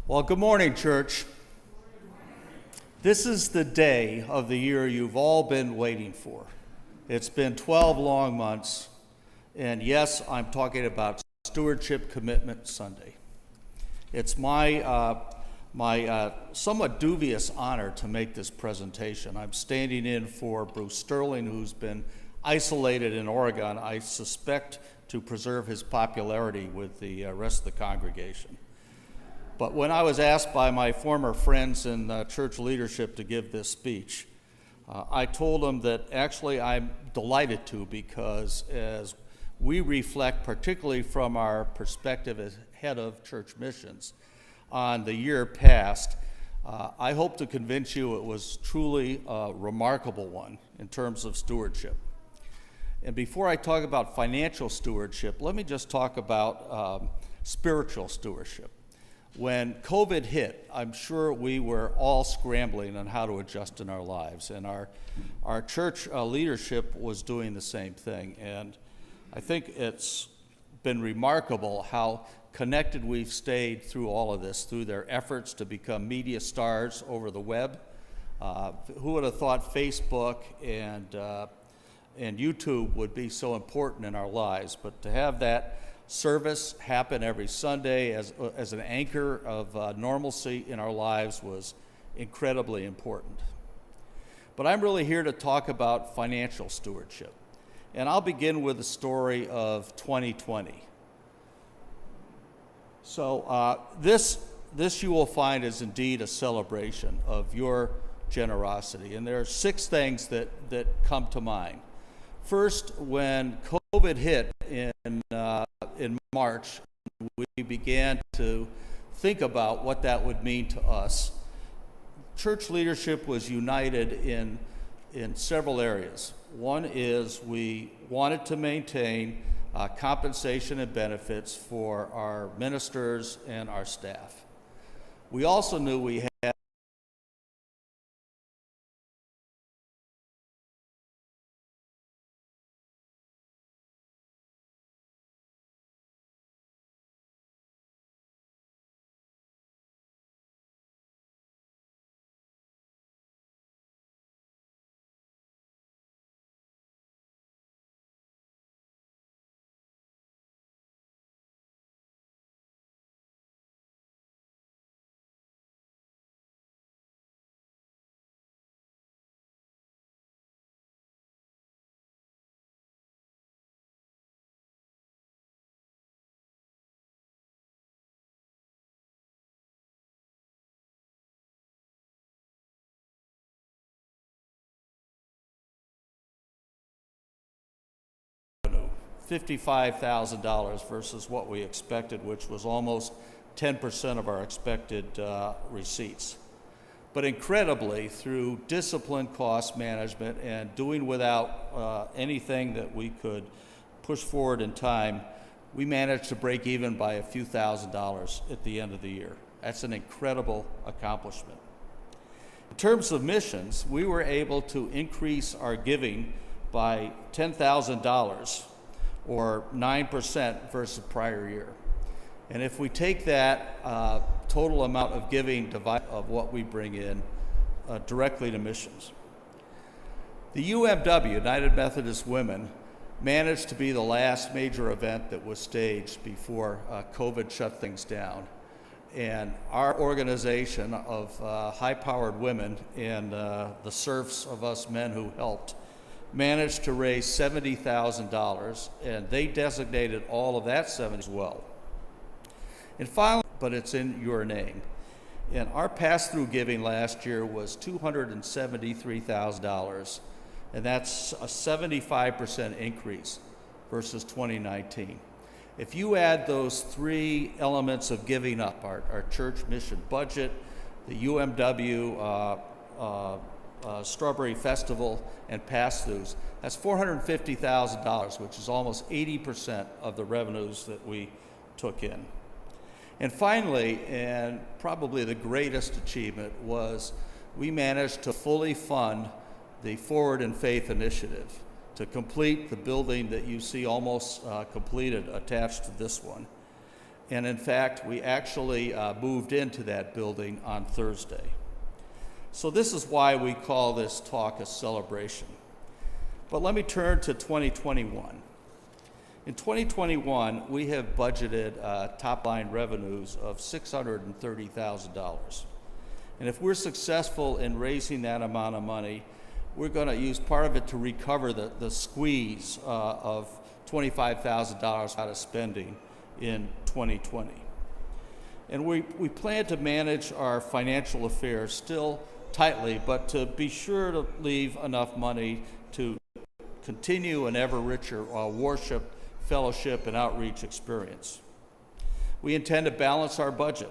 Well, good morning, church. This is the day of the year you've all been waiting for. It's been 12 long months, and yes, I'm talking about Stewardship Commitment Sunday. It's my somewhat dubious honor to make this presentation. I'm standing in for Bruce Sterling, who's been isolated in Oregon, I suspect to preserve his popularity with the rest of the congregation. But when I was asked by my former friends in church leadership to give this speech, I told them that actually I'm delighted to, because as we reflect, particularly from our perspective as head of church missions, on the year past, I hope to convince you it was truly a remarkable one in terms of stewardship. And before I talk about financial stewardship, let me just talk about spiritual stewardship. When COVID hit, I'm sure we were all scrambling on how to adjust in our lives, and our church leadership was doing the same thing. And I think it's been remarkable how connected we've stayed through all of this, through their efforts to become media stars over the web. Who would have thought Facebook and YouTube would be so important in our lives? But to have that service happen every Sunday as an anchor of normalcy in our lives was incredibly important. But I'm really here to talk about financial stewardship. And I'll begin with the story of 2020. So this you will find is indeed a celebration of your generosity. And there are 6 things that come to mind. First, when COVID hit in March, we began to think about what that would mean to us. Church leadership was united in several areas. One is we wanted to maintain compensation and benefits for our ministers and our staff. We also knew we had $55,000 versus what we expected, which was almost 10% of our expected receipts. But incredibly, through disciplined cost management and doing without anything that we could push forward in time, we managed to break even by a few $1,000s at the end of the year. That's an incredible accomplishment. In terms of missions, we were able to increase our giving by $10,000, or 9% versus prior year. And if we take that total amount of giving of what we bring in directly to missions. The UMW, United Methodist Women, managed to be the last major event that was staged before COVID shut things down. And our organization of high-powered women and the serfs of us men who helped managed to raise $70,000, and they designated all of that $70,000 as well. And finally, but it's in your name. And our pass-through giving last year was $273,000, and that's a 75% increase versus 2019. If you add those 3 elements of giving up, our church mission budget, the UMW Strawberry Festival, and pass-throughs, that's $450,000, which is almost 80% of the revenues that we took in. And finally, and probably the greatest achievement, was we managed to fully fund the Forward in Faith initiative to complete the building that you see almost completed attached to this one. And in fact, we actually moved into that building on Thursday. So this is why we call this talk a celebration. But let me turn to 2021. In 2021, we have budgeted top-line revenues of $630,000. And if we're successful in raising that amount of money, we're going to use part of it to recover the squeeze of $25,000 out of spending in 2020. And we plan to manage our financial affairs still tightly, but to be sure to leave enough money to continue an ever richer worship, fellowship, and outreach experience. We intend to balance our budget,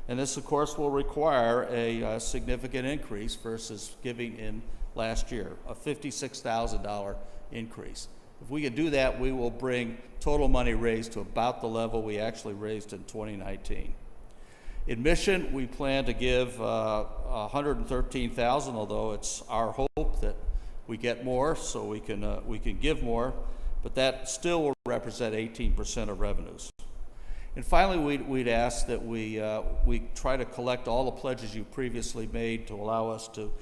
and this, of course, will require a significant increase versus giving in last year, a $56,000 increase. If we can do that, we will bring total money raised to about the level we actually raised in 2019. In mission, we plan to give $113,000, although it's our hope that we get more, so we can give more, but that still will represent 18% of revenues. And finally, we'd ask that we try to collect all the pledges you previously made to allow us to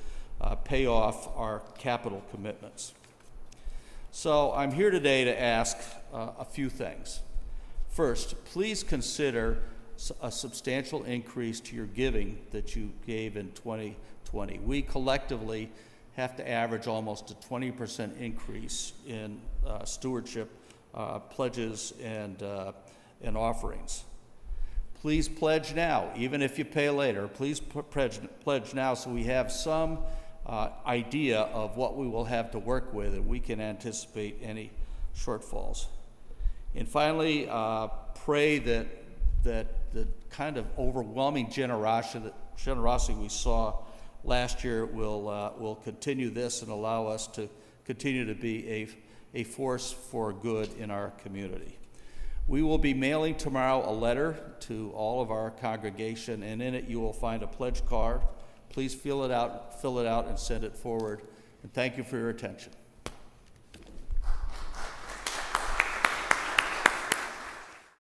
pay off our capital commitments. So I'm here today to ask a few things. First, please consider a substantial increase to your giving that you gave in 2020. We collectively have to average almost a 20% increase in stewardship pledges and offerings. Please pledge now, even if you pay later. Please pledge now so we have some idea of what we will have to work with and we can anticipate any shortfalls. And finally, pray that the kind of overwhelming generosity we saw last year will continue this and allow us to continue to be a force for good in our community. We will be mailing tomorrow a letter to all of our congregation, and in it you will find a pledge card. Please fill it out, and send it forward. And thank you for your attention.